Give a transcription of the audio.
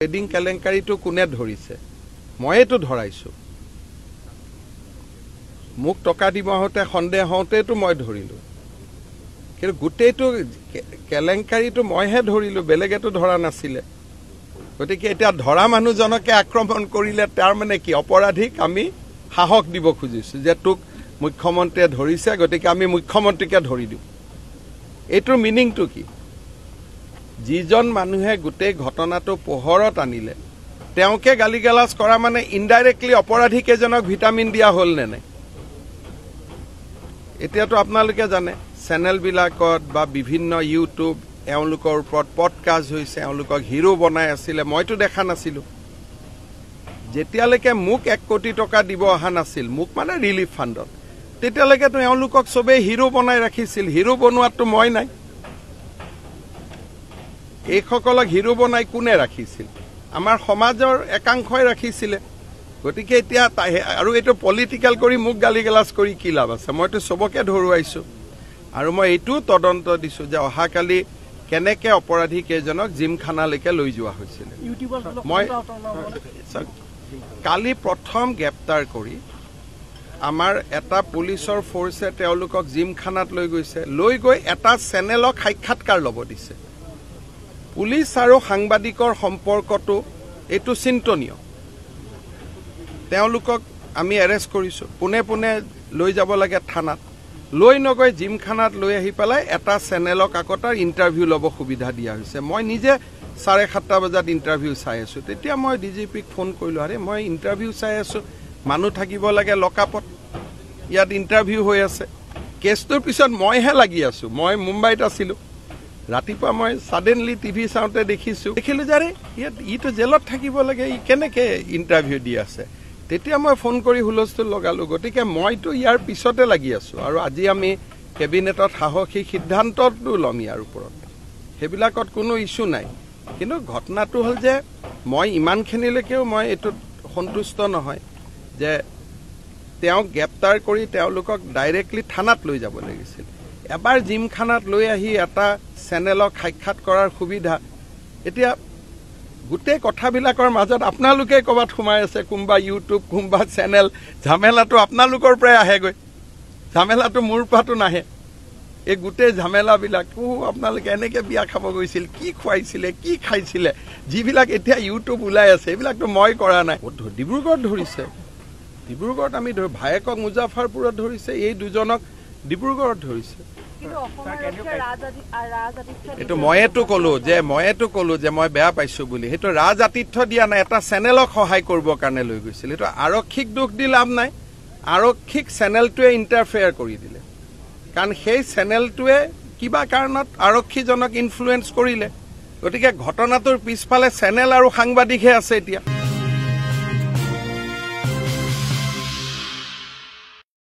trading কেলেংকাৰীটো কোনে ধৰিছে মইতো ধৰাইছো মোক টকা দিব হতে সন্দেহ হওঁতেতো মই ধৰিলো কিন্তু গোটেইটো কেলেংকাৰীটো মইহে ধৰিলো বেলেগেতো ধৰা নাছিলে গতিকে এতিয়া ধৰা মানুহজনকে আক্ৰমণ কৰিলে তাৰ মানে কি অপৰাধীক আমি সাহস দিব খুজিছো যে তোক মুখ্যমন্ত্ৰীয়ে ধৰিছে গতিকে আমি মুখ্যমন্ত্ৰীকে ধৰি দিওঁ এইটোৰ মিনিংটো কি যিজন মানুহে গোটেই ঘটনাটো পোহৰত আনিলে তেওঁকে গালিগালাজ কৰা মানে ইনডাইৰেক্টলি অপৰাধী কেজনক ভিটামিন দিয়া হল নে এতিয়াতো আপোনালোকে জানে চেনেল বিলাকত বা বিভিন্ন ইউটিউব এওঁলোকৰ ওপৰত পডকাষ্ট হৈছে এওঁলোকক হিৰো বনাই আছিলে মইতো দেখা নাছিলো যেতিয়ালৈকে মোক 1 কোটি টকা দিব অহা নাছিল মোক মানে ৰিলিফ ফাণ্ডত তেতিয়ালৈকেতো এওঁলোকক সবে হিৰো বনাই ৰাখিছিল হিৰো বনোৱাটো মই নাই এইসকলক হিৰো বনাই কোনে ৰাখিছিল আমাৰ সমাজৰ একাংশই ৰাখিছিলে গতিকে এতিয়া আৰু এইটো পলিটিক্যাল কৰি মোক গালিগালাজ কৰি কি লাভ আছে মইতো সবকে ধৰুৱাইছো আৰু মই এইটো তদন্ত দিছো যে অহাকালি কেনেকে অপৰাধী কেজনক জিমখানালৈকে লৈ যোৱা হৈছিল মই কালি প্ৰথম গ্ৰেপ্তাৰ কৰি আমাৰ এটা পুলিচৰ ফোৰ্সে তেওঁলোকক জিমখানাত লৈ গৈছে লৈ গৈ এটা চেনেলক সাক্ষাৎকাৰ ল'ব দিছে পুলিচ আৰু সাংবাদিকৰ সম্পৰ্কটো এটো চিন্তনীয় তেওঁলোকক আমি এৰেষ্ট কৰিছো পুনে পুনে লৈ যাব লাগে থানাত লৈ নগৈ জিমখানাত লৈ আহি পেলাই এটা চেনেলক আকটাৰ ইন্টাৰভিউ ল'ব সুবিধা দিয়া হৈছে মই নিজে 7:30 বজাত ইন্টাৰভিউ চাই আছো তেতিয়া মই ডিজিপিক ফোন কৰিলো আৰে মই ইন্টাৰভিউ চাই আছো মানুহ থাকিব লাগে লকআপত ইয়াত ইন্টাৰভিউ হৈ আছে কেছটোৰ পিছত মইহে লাগি আছো মই মুম্বাইত আছিলো ৰাতিপুৱা মই সাডেনলি টিভি চাওঁতে দেখিলো যে ইটো জেলত থাকিব লাগে ই কেনেকে ইন্টাৰভিউ দি আছে তেতিয়া মই ফোন কৰি হুলস্থুল লগালো গতিকে মইতো ইয়াৰ পিছতে লাগি আছো আৰু আজি আমি কেবিনেটত সাহসী সিদ্ধান্তটো ল'ম ইয়াৰ ওপৰত হেবিলাকত কোনো ইস্যু নাই কিন্তু ঘটনাটো হল যে মই ইমানখিনিলৈকেও মই এটো সন্তুষ্ট নহয় যে তেওঁ গ্ৰেপ্তাৰ কৰি তেওঁলোকক ডাইৰেক্টলি থানাত লৈ যাব লাগিছিল এবাৰ জিমখানাত লৈ আহি এটা চেনেলক সাক্ষাৎ কৰাৰ সুবিধা এতিয়া গোটেই কথাবিলাকৰ মাজত আপোনালোকে কবাত সোমাই আছে কোনবা ইউটিউব কোনবা চেনেল ঝামেলাটো আপোনালোকৰ পৰাই আহেগৈ ঝামেলাটো মোৰ পাটো নাহে এই গোটেই ঝামেলাবিলাকো আপোনালোকে এনেকে বিয়া খাব গৈছিল কি খুৱাইছিলে কি খাইছিলে যিবিলাক এতিয়া ইউটিউব ওলাই আছে এইবিলাকতো মই কৰা নাই ডিব্ৰুগড়ত ধৰিছে ডিব্ৰুগড়ত আমি ভায়েকক মুজাফৰপুৰত ধৰিছে এই দুজনক ডিব্ৰুগড়ত ধৰিছে এটো ময়েতো কলো যে মই বেয়া পাইছো বুলি হেটো ৰাজআতিথ্য দিয়া নাই এটা চেনেলক সহায় কৰিব কাৰণে লৈ গৈছিল এটো আৰক্ষীক দুখ দি লাভ নাই আৰক্ষীক চেনেলটোৱে ইন্টাৰফেয়াৰ কৰি দিলে কাৰণ সেই চেনেলটোৱে কিবা কাৰণত আৰক্ষীজনক ইনফ্লুৱেন্স কৰিলে গতিকে ঘটনাটোৰ পিছফালে চেনেল আৰু সাংবাদিকহে আছে এতিয়া